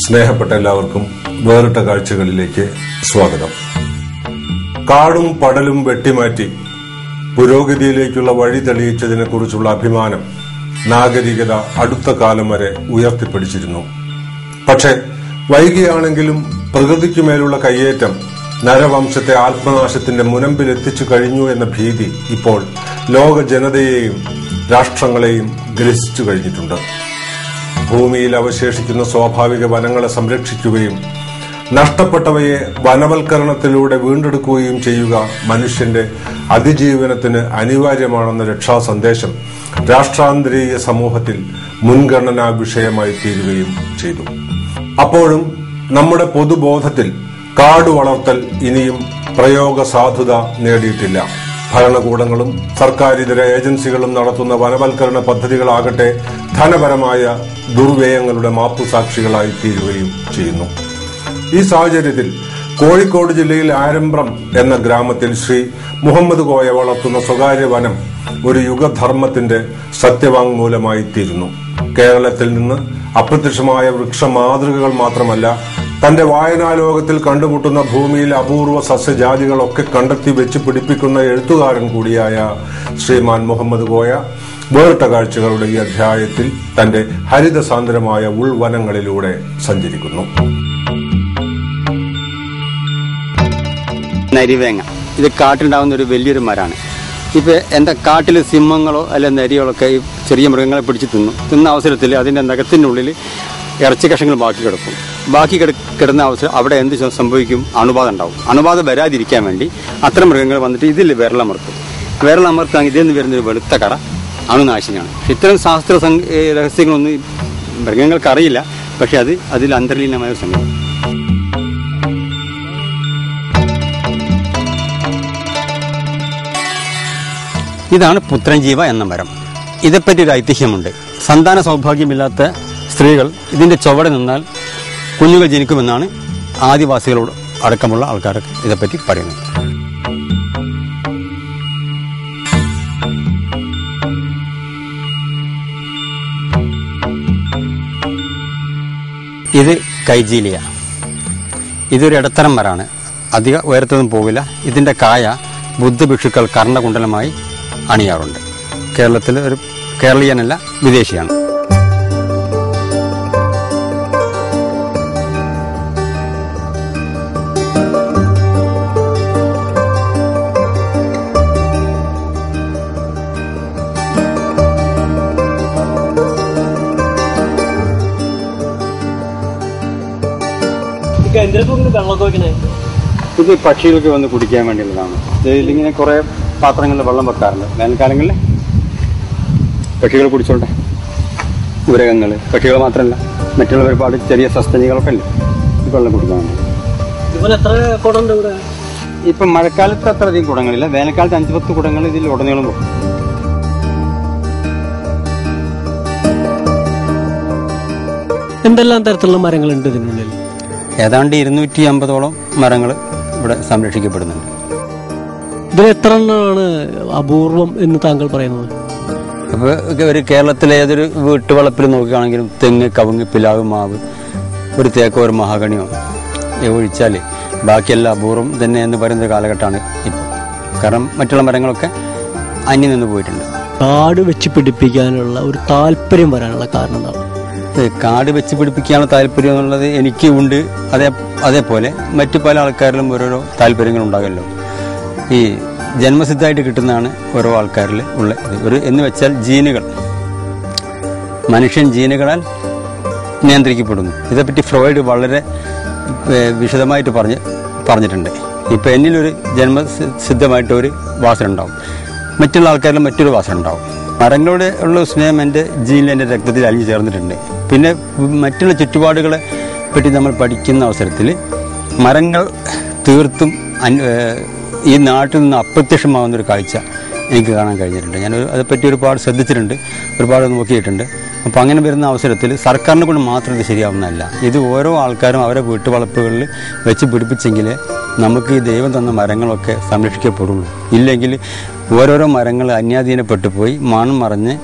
സ്നേഹപ്പെട്ട എല്ലാവർക്കും വേറിട്ട കാഴ്ചകളിലേക്ക് സ്വാഗതം. കാടും പടലും വെട്ടിമാറ്റി പുരോഗതിയിലേക്കുള്ള വഴി തെളിയിച്ചതിനെ കുറിച്ചുള്ള അഭിമാനം നാഗരികത അടുത്ത കാലം വരെ ഉയർത്തിപ്പിടിച്ചിരുന്നു. പക്ഷെ വൈകിയാണെങ്കിലും പ്രകൃതിക്കുമേലുള്ള കയ്യേറ്റം നരവംശത്തെ ആത്മനാശത്തിന്റെ മുനമ്പിലെത്തിച്ചു കഴിഞ്ഞു എന്ന ഭീതി ഇപ്പോൾ ലോക ജനതയെയും രാഷ്ട്രങ്ങളെയും ഗ്രസിച്ചു കഴിഞ്ഞിട്ടുണ്ട്. ഭൂമിയിൽ അവശേഷിക്കുന്ന സ്വാഭാവിക വനങ്ങളെ സംരക്ഷിക്കുകയും നഷ്ടപ്പെട്ടവയെ വനവൽക്കരണത്തിലൂടെ വീണ്ടെടുക്കുകയും ചെയ്യുക മനുഷ്യന്റെ അതിജീവനത്തിന് അനിവാര്യമാണെന്ന രക്ഷാസന്ദേശം രാഷ്ട്രാന്തരീയ സമൂഹത്തിൽ മുൻഗണനാ വിഷയമായി തീരുകയും ചെയ്തു. അപ്പോഴും നമ്മുടെ പൊതുബോധത്തിൽ കാട് വളർത്തൽ ഇനിയും പ്രയോഗ സാധുത നേടിയിട്ടില്ല. ഭരണകൂടങ്ങളും സർക്കാരിതര ഏജൻസികളും നടത്തുന്ന വനവൽക്കരണ പദ്ധതികളാകട്ടെ ധനപരമായ ദുർവ്യയങ്ങളുടെ മാപ്പുസാക്ഷികളായി തീരുകയും ചെയ്യുന്നു. ഈ സാഹചര്യത്തിൽ കോഴിക്കോട് ജില്ലയിൽ ആരംഭം എന്ന ഗ്രാമത്തിൽ ശ്രീ മുഹമ്മദ് കോയ വളർത്തുന്ന സ്വകാര്യ വനം ഒരു യുഗധർമ്മത്തിന്റെ സത്യവാങ്മൂലമായി തീരുന്നു. കേരളത്തിൽ നിന്ന് അപ്രത്യക്ഷമായ വൃക്ഷ മാതൃകകൾ മാത്രമല്ല, തന്റെ വായനാലോകത്തിൽ കണ്ടുമുട്ടുന്ന ഭൂമിയിൽ അപൂർവ സസ്യജാതികളൊക്കെ കണ്ടെത്തി വെച്ച് പിടിപ്പിക്കുന്ന എഴുത്തുകാരൻ കൂടിയായ ശ്രീമാൻ മുഹമ്മദ് കോയ വേറിട്ട കാഴ്ചകളുടെ ഈ അധ്യായത്തിൽ തന്റെ ഹരിതസാന്ദ്രമായ ഉൾവനങ്ങളിലൂടെ സഞ്ചരിക്കുന്നു. നരിവേങ്ങ ഇത് കാട്ടിലുണ്ടാകുന്ന ഒരു വലിയൊരു മരമാണ്. ഇപ്പം എന്താ കാട്ടിൽ സിംഹങ്ങളോ അല്ലെ നരികളൊക്കെ ഈ ചെറിയ മൃഗങ്ങളെ പിടിച്ച് തിന്ന അവസരത്തിൽ അതിൻ്റെ നഖത്തിനുള്ളിൽ ഇറച്ചി കഷങ്ങൾ ബാക്കി കിടന്ന അവസരം അവിടെ എന്ത് സംഭവിക്കും? അണുബാധ ഉണ്ടാവും. അണുബാധ വരാതിരിക്കാൻ വേണ്ടി അത്തരം മൃഗങ്ങൾ വന്നിട്ട് ഇതിൽ വിരലമർത്താൻ ഇതിൽ നിന്ന് വരുന്നൊരു വെളുത്ത കറ അണുനാശിനിയാണ്. ഇത്തരം ശാസ്ത്ര രഹസ്യങ്ങളൊന്നും മൃഗങ്ങൾക്കറിയില്ല. പക്ഷെ അതിൽ അന്തർലീനമായ ഒരു സംഗതി. ഇതാണ് പുത്രൻജീവ എന്ന മരം. ഇതേപ്പറ്റി ഒരു ഐതിഹ്യമുണ്ട്. സന്താന സൗഭാഗ്യമില്ലാത്ത സ്ത്രീകൾ ഇതിന്റെ ചുവടെ നിന്നാൽ കുഞ്ഞുങ്ങൾ ജനിക്കുമെന്നാണ് ആദിവാസികളോട് അടക്കമുള്ള ആൾക്കാരൊക്കെ ഇതേപ്പറ്റി പറയുന്നത്. ഇത് കൈജീലിയ. ഇതൊരു ഇടത്തരം മരമാണ്. അധിക ഉയരത്തൊന്നും പോകില്ല. ഇതിന്റെ കായ ബുദ്ധഭിക്ഷുക്കൾ കർണകുണ്ടലമായി അണിയാറുണ്ട്. കേരളത്തിൽ ഒരു കേരളീയനല്ല, വിദേശിയാണ്. ഇത് പക്ഷികൾക്ക് വന്ന് കുടിക്കാൻ വേണ്ടിയുള്ളതാണ്. ഇതിലിങ്ങനെ കുറെ പാത്രങ്ങളിൽ വെള്ളം വെക്കാറുണ്ട്. വേനൽക്കാലങ്ങളിൽ പക്ഷികൾ കുടിച്ചോട്ടെ. ഉരകങ്ങൾ പക്ഷികൾ മാത്രമല്ല, മറ്റുള്ള ഒരുപാട് ചെറിയ സസ്തനികളൊക്കെ ഉണ്ട് വെള്ളം കുടിക്കാൻ വേണ്ടി. ഇപ്പം മഴക്കാലത്ത് അത്രയധികം കുടങ്ങളില്ല. വേനൽക്കാലത്ത് 5-10 കുടങ്ങൾ ഇതിൽ ഉടനീളം പോകും. എന്തെല്ലാം തരത്തിലുള്ള മരങ്ങളുണ്ട് ഇതിനുള്ളിൽ? ഏതാണ്ട് 250ഓളം മരങ്ങൾ ഇവിടെ സംരക്ഷിക്കപ്പെടുന്നുണ്ട്. ഇതിൽ എത്ര എണ്ണമാണ് അപൂർവം എന്ന് താങ്കൾ പറയുന്നത്? അപ്പോൾ ഒരു കേരളത്തിലെ ഏതൊരു വീട്ടുവളപ്പിൽ നോക്കുകയാണെങ്കിലും തെങ്ങ്, കവുങ്ങ്, പിലാവ്, മാവ്, ഒരു തേക്കോ ഒരു മഹാഗണിയോ ഒഴിച്ചാൽ ബാക്കിയെല്ലാം അപൂർവം തന്നെ എന്ന് പറയുന്ന കാലഘട്ടമാണ് ഇപ്പോൾ. കാരണം മറ്റുള്ള മരങ്ങളൊക്കെ അന്യം നിന്ന് പോയിട്ടുണ്ട്. കാട് വെച്ച് പിടിപ്പിക്കാനുള്ള ഒരു താല്പര്യം വരാനുള്ള കാരണം എന്താണ്? കാട് വെച്ച് പിടിപ്പിക്കാനുള്ള താല്പര്യം എന്നുള്ളത് എനിക്ക് ഉണ്ട്. അതേപോലെ മറ്റു പല ആൾക്കാരിലും ഓരോരോ താല്പര്യങ്ങൾ ഉണ്ടാകല്ലോ. ഈ ജന്മസിദ്ധമായിട്ട് കിട്ടുന്നതാണ് ഓരോ ആൾക്കാരിൽ ഉള്ള ഇത്. എന്ന് വെച്ചാൽ ജീനുകൾ, മനുഷ്യൻ ജീനുകളാൽ നിയന്ത്രിക്കപ്പെടുന്നു. ഇതേപ്പറ്റി ഫ്രോയിഡ് വളരെ വിശദമായിട്ട് പറഞ്ഞിട്ടുണ്ട്. ഇപ്പം എന്നിലൊരു ജന്മസിദ്ധമായിട്ടൊരു വാസന ഉണ്ടാവും, മറ്റുള്ള ആൾക്കാരിലും മറ്റൊരു വാസന ഉണ്ടാവും. മരങ്ങളോട് ഉള്ള സ്നേഹം എൻ്റെ ജീനിൽ, എൻ്റെ രക്തത്തിൽ അലിഞ്ഞു ചേർന്നിട്ടുണ്ട്. പിന്നെ മറ്റുള്ള ചുറ്റുപാടുകളെ പറ്റി നമ്മൾ പഠിക്കുന്ന അവസരത്തിൽ മരങ്ങൾ തീർത്തും ഈ നാട്ടിൽ നിന്ന് അപ്രത്യക്ഷമാകുന്നൊരു കാഴ്ച എനിക്ക് കാണാൻ കഴിഞ്ഞിട്ടുണ്ട്. ഞാൻ അതേപ്പറ്റി ഒരുപാട് ശ്രദ്ധിച്ചിട്ടുണ്ട്, ഒരുപാട് നോക്കിയിട്ടുണ്ട്. അപ്പോൾ അങ്ങനെ വരുന്ന അവസരത്തിൽ സർക്കാരിനെ കൊണ്ട് മാത്രം ഇത് ശരിയാവുന്നതല്ല. ഇത് ഓരോ ആൾക്കാരും അവരെ വീട്ടുവളപ്പുകളിൽ വെച്ച് പിടിപ്പിച്ചെങ്കിൽ നമുക്ക് ഈ ദൈവം തന്ന മരങ്ങളൊക്കെ സംരക്ഷിക്കപ്പെടുള്ളൂ. ഇല്ലെങ്കിൽ ഓരോരോ മരങ്ങൾ അന്യാധീനപ്പെട്ടു പോയി മണം മറിഞ്ഞ്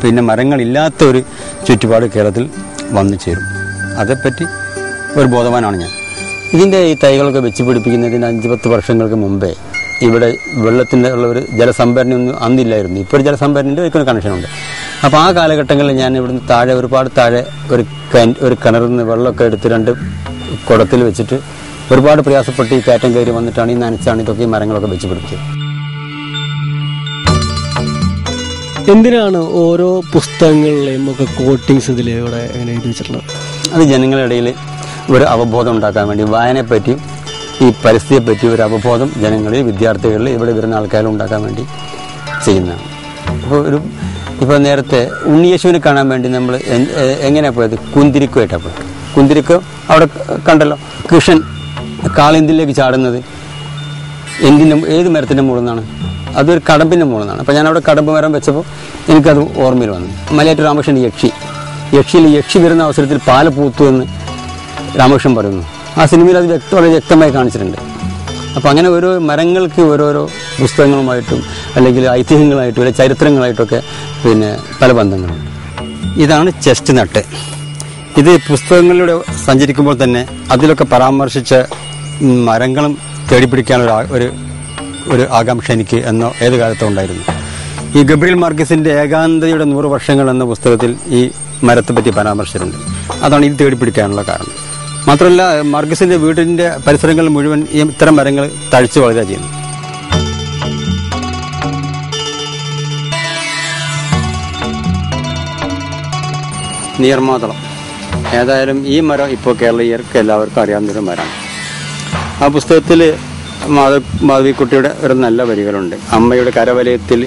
പിന്നെ മരങ്ങളില്ലാത്തൊരു ചുറ്റുപാട് കേരളത്തിൽ വന്നു ചേരും. അതേപ്പറ്റി ഒരു ബോധവാനാണ് ഞാൻ. ഇതിൻ്റെ ഈ തൈകളൊക്കെ വെച്ച് പിടിപ്പിക്കുന്നതിന് 5-10 വർഷങ്ങൾക്ക് മുമ്പേ ഇവിടെ വെള്ളത്തിൻ്റെ ഉള്ള ഒരു ജലസംഭരണി ഒന്നും അന്നില്ലായിരുന്നു. ഇപ്പോൾ ഒരു ജലസംഭരണിൻ്റെ ഒരു കണക്ഷനുണ്ട്. അപ്പോൾ ആ കാലഘട്ടങ്ങളിൽ ഞാൻ ഇവിടുന്ന് താഴെ ഒരുപാട് താഴെ ഒരു കിണറിൽ നിന്ന് വെള്ളമൊക്കെ എടുത്ത് 2 കുടത്തിൽ വെച്ചിട്ട് ഒരുപാട് പ്രയാസപ്പെട്ട് ഈ കയറ്റം കയറി വന്നിട്ടാണ് ഈ നനച്ചാണ് ഇതൊക്കെ ഈ മരങ്ങളൊക്കെ വെച്ച് പിടിപ്പിച്ചത്. എന്തിനാണ് ഓരോ പുസ്തകങ്ങളിലെയും ഒക്കെ കോട്ടിങ്സ് ഇതിൽ ഇവിടെ എങ്ങനെ എഴുതി വെച്ചിട്ടുള്ളത്? അത് ജനങ്ങളുടെ ഇടയിൽ ഒരു അവബോധം ഉണ്ടാക്കാൻ വേണ്ടി, വായനയെപ്പറ്റിയും ഈ പരിസ്ഥിതിയെപ്പറ്റി ഒരു അവബോധം ജനങ്ങളിൽ, വിദ്യാർത്ഥികളിൽ, ഇവിടെ വരുന്ന ആൾക്കാരിൽ ഉണ്ടാക്കാൻ വേണ്ടി ചെയ്യുന്നതാണ്. ഇപ്പോൾ നേരത്തെ ഉണ്ണിയേശുവിനെ കാണാൻ വേണ്ടി നമ്മൾ എങ്ങനെയാണ് പോയത്? കുന്തിരിക്കുമായിട്ടാണ് പോയത്. കുന്തിരിക്ക അവിടെ കണ്ടല്ലോ, കൃഷ്ണൻ കാളിന്തിലേക്ക് ചാടുന്നത് ഏത് മരത്തിൻ്റെ മുകളിൽ നിന്നാണ്? അതൊരു കടമ്പിൻ്റെ മുകളിൽ നിന്നാണ്. അപ്പോൾ ഞാനവിടെ കടമ്പ് മരം വെച്ചപ്പോൾ എനിക്കത് ഓർമ്മയിൽ വന്നു. മലയാറ്റൂർ രാമകൃഷ്ണൻ യക്ഷിയിൽ യക്ഷി വരുന്ന അവസരത്തിൽ പാല പൂത്തു എന്ന് രാമകൃഷ്ണൻ പറയുന്നു. ആ സിനിമയിൽ അത് വളരെ വ്യക്തമായി കാണിച്ചിട്ടുണ്ട്. അപ്പോൾ അങ്ങനെ ഓരോ മരങ്ങൾക്ക് ഓരോരോ പുസ്തകങ്ങളുമായിട്ടും അല്ലെങ്കിൽ ഐതിഹ്യങ്ങളായിട്ടും അല്ലെങ്കിൽ ചരിത്രങ്ങളായിട്ടൊക്കെ പല ബന്ധങ്ങളുണ്ട്. ഇതാണ് ചെസ്റ്റ് നട്ട്. ഇത് പുസ്തകങ്ങളിലൂടെ സഞ്ചരിക്കുമ്പോൾ തന്നെ അതിലൊക്കെ പരാമർശിച്ച മരങ്ങളും തേടിപ്പിടിക്കാനുള്ള ഒരു ആകാംക്ഷ എനിക്ക് എന്നോ ഏത് കാലത്തും ഉണ്ടായിരുന്നു. ഈ ഗബ്രിയേൽ മാർക്കസിൻ്റെ ഏകാന്തതയുടെ 100 വർഷങ്ങൾ എന്ന പുസ്തകത്തിൽ ഈ മരത്തെ പറ്റി പരാമർശിച്ചിട്ടുണ്ട്. അതാണ് ഇത് തേടിപ്പിടിക്കാനുള്ള കാരണം. മാത്രമല്ല, മാർക്കസിൻ്റെ വീടിൻ്റെ പരിസരങ്ങൾ മുഴുവൻ ഇത്തരം മരങ്ങൾ തഴിച്ചു വളരുക ചെയ്യുന്നു. നീർമാതളം ഏതായാലും ഈ മരം ഇപ്പോൾ കേരളീയർക്ക് എല്ലാവർക്കും അറിയാവുന്നൊരു മരമാണ്. ആ പുസ്തകത്തിൽ മാധവിക്കുട്ടിയുടെ ഒരു നല്ല വരികളുണ്ട്. അമ്മയുടെ കരവലയത്തിൽ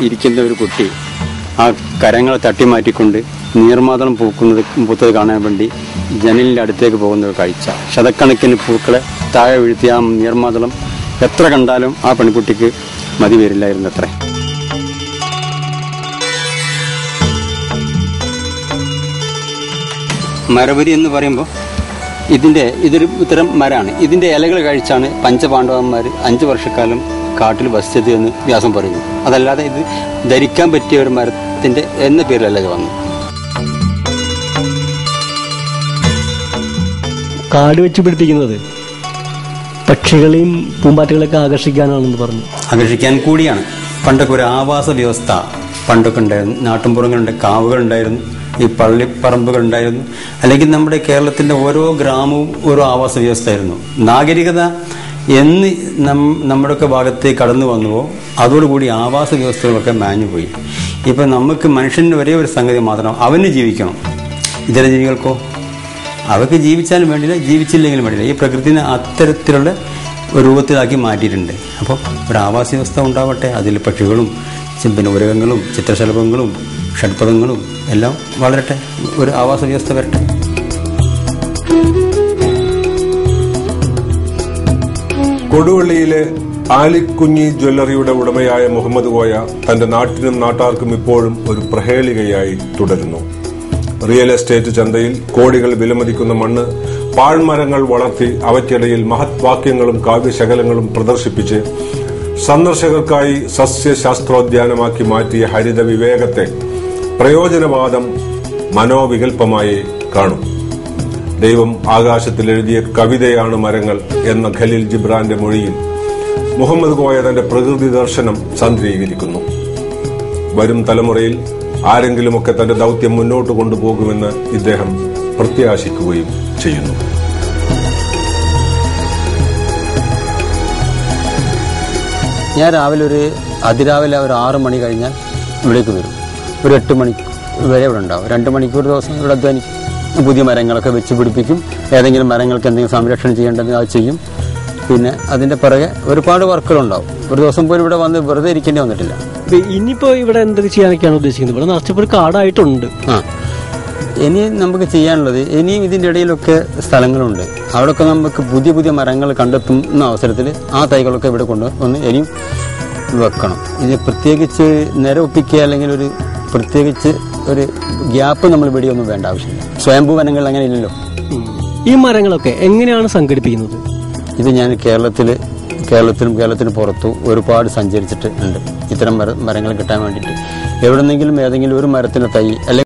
ഇരിക്കുന്ന ഒരു കുട്ടി ആ കരങ്ങളെ തട്ടിമാറ്റിക്കൊണ്ട് നീർമാതളം പൂത്തത് കാണാൻ വേണ്ടി ജനലിൻ്റെ അടുത്തേക്ക് പോകുന്ന ഒരു കാഴ്ച. ശതക്കണക്കിന് പൂക്കളെ താഴെ വീഴ്ത്തിയ ആ നീർമാതളം എത്ര കണ്ടാലും ആ പെൺകുട്ടിക്ക് മതി വരില്ലായിരുന്നു അത്രേ. മരവരി എന്ന് പറയുമ്പോൾ ഇതൊരു ഇത്തരം മരമാണ്. ഇതിൻ്റെ ഇലകൾ കഴിച്ചാണ് പഞ്ചപാണ്ഡവന്മാർ 5 വർഷക്കാലം കാട്ടിൽ വസിച്ചത് എന്ന് വ്യാസം പറയുന്നു. അതല്ലാതെ ഇത് ധരിക്കാൻ പറ്റിയ ഒരു മരത്തിൻ്റെ എന്ന പേരിലല്ല ഇത് വന്നു. കാട് വെച്ച് പിടിപ്പിക്കുന്നത് പക്ഷികളെയും പൂമ്പാറ്റകളെയൊക്കെ ആകർഷിക്കാനാണെന്ന് പറഞ്ഞു. ആകർഷിക്കാൻ കൂടിയാണ്. പണ്ടൊക്കെ ഒരു ആവാസ വ്യവസ്ഥ പണ്ടൊക്കെ ഉണ്ടായിരുന്നു. നാട്ടിൻപുറങ്ങളുണ്ട്, കാവുകളുണ്ടായിരുന്നു, ഈ പള്ളിപ്പറമ്പുകളുണ്ടായിരുന്നു. അല്ലെങ്കിൽ നമ്മുടെ കേരളത്തിൻ്റെ ഓരോ ഗ്രാമവും ഓരോ ആവാസ വ്യവസ്ഥയായിരുന്നു. നാഗരികത എന്ന് നമ്മുടെയൊക്കെ ഭാഗത്തേക്ക് കടന്നു വന്നുവോ അതോടുകൂടി ആവാസ വ്യവസ്ഥകളൊക്കെ മാഞ്ഞുപോയി. ഇപ്പം നമുക്ക് മനുഷ്യൻ്റെ ഒരേ ഒരു സംഗതി മാത്രം, അവന് ജീവിക്കണം. ഇതര ജീവികൾക്കോ അവർക്ക് ജീവിച്ചാലും വേണ്ടില്ല, ജീവിച്ചില്ലെങ്കിലും വേണ്ടില്ല. ഈ പ്രകൃതിനെ അത്തരത്തിലുള്ള ഒരു രൂപത്തിലാക്കി മാറ്റിയിട്ടുണ്ട്. അപ്പോൾ ഒരു ആവാസ വ്യവസ്ഥ ഉണ്ടാവട്ടെ. അതിൽ പക്ഷികളും ഉരകങ്ങളും ചിത്രശലഭങ്ങളും ഷഡ്പദങ്ങളും എല്ലാം വളരട്ടെ, ഒരു ആവാസ വ്യവസ്ഥ വരട്ടെ. കൊടുവള്ളിയിലെ ആലിക്കുഞ്ഞി ജ്വല്ലറിയുടെ ഉടമയായ മുഹമ്മദ് കോയ തന്റെ നാട്ടിനും നാട്ടാർക്കും ഇപ്പോഴും ഒരു പ്രഹേളികയായി തുടരുന്നു. റിയൽ എസ്റ്റേറ്റ് ചന്തയിൽ കോടികൾ വിലമതിക്കുന്ന മണ്ണ്, പാഴ്മരങ്ങൾ വളർത്തി അവയ്ക്കിടയിൽ മഹത് വാക്യങ്ങളും കാവ്യശകലങ്ങളും പ്രദർശിപ്പിച്ച് സന്ദർശകർക്കായി സസ്യശാസ്ത്രോദ്യാനമാക്കി മാറ്റിയ ഹരിത വിവേകത്തെ പ്രയോജനവാദം മനോവികൽപ്പമായി കാണും. ദൈവം ആകാശത്തിൽ എഴുതിയ കവിതയാണ് മരങ്ങൾ എന്ന ഖലീൽ ജിബ്രാന്റെ മൊഴിയിൽ മുഹമ്മദ് കോയ തന്റെ പ്രകൃതി ദർശനം സന്ദ്രീകരിക്കുന്നു. വരും തലമുറയിൽ ആരെങ്കിലുമൊക്കെ തന്റെ ദൌത്യം മുന്നോട്ട് കൊണ്ടുപോകുമെന്ന് ഇദ്ദേഹം പ്രത്യാശിക്കുകയും ചെയ്യുന്നു. ഞാൻ അതിരാവിലെ ഒരു 6 മണി കഴിഞ്ഞാൽ ഇവിടേക്ക് വരും. ഒരു 8 മണി വരെ ഇവിടെ ഉണ്ടാവും. 2 മണിക്കൂർ ദിവസം ഇവിടെ അധ്വാനിക്കും. പുതിയ മരങ്ങളൊക്കെ വെച്ച് പിടിപ്പിക്കും. ഏതെങ്കിലും മരങ്ങൾക്ക് എന്തെങ്കിലും സംരക്ഷണം ചെയ്യേണ്ടത് അത് ചെയ്യും. പിന്നെ അതിന്റെ പിറകെ ഒരുപാട് വർക്കുകളുണ്ടാവും. ഒരു ദിവസം പോലും ഇവിടെ വന്ന് വെറുതെ ഇരിക്കേണ്ടി വന്നിട്ടില്ല. ഇനിയിപ്പോ ഇവിടെ എന്തൊക്കെ ചെയ്യാനൊക്കെയാണ് ഉദ്ദേശിക്കുന്നത്? ഇവിടെ നിറച്ചപ്പോൾ കാടായിട്ടുണ്ട്. ഇനി നമുക്ക് ചെയ്യാനുള്ളത്, ഇനിയും ഇതിൻ്റെ ഇടയിലൊക്കെ സ്ഥലങ്ങളുണ്ട്. അവിടെയൊക്കെ നമുക്ക് പുതിയ പുതിയ മരങ്ങൾ കണ്ടെത്തുന്ന അവസരത്തിൽ ആ തൈകളൊക്കെ ഇവിടെ കൊണ്ടുവന്ന് ഇനിയും വെക്കണം. ഇത് പ്രത്യേകിച്ച് നിരൊപ്പിക്കുക അല്ലെങ്കിൽ ഒരു പ്രത്യേകിച്ച് ഒരു ഗ്യാപ്പ് നമ്മൾ ഇവിടെ ഒന്നും വേണ്ട ആവശ്യമില്ല. സ്വയംഭൂ വനങ്ങൾ അങ്ങനെ ഇല്ലല്ലോ. ഈ മരങ്ങളൊക്കെ എങ്ങനെയാണ് സംഘടിപ്പിക്കുന്നത്? ഇത് ഞാൻ കേരളത്തിനും പുറത്തും ഒരുപാട് സഞ്ചരിച്ചിട്ട് ഉണ്ട്. ഇത്തരം മരങ്ങൾ കിട്ടാൻ വേണ്ടിയിട്ട് എവിടെന്നെങ്കിലും ഏതെങ്കിലും ഒരു മരത്തിൻ്റെ തൈ അല്ലെങ്കിൽ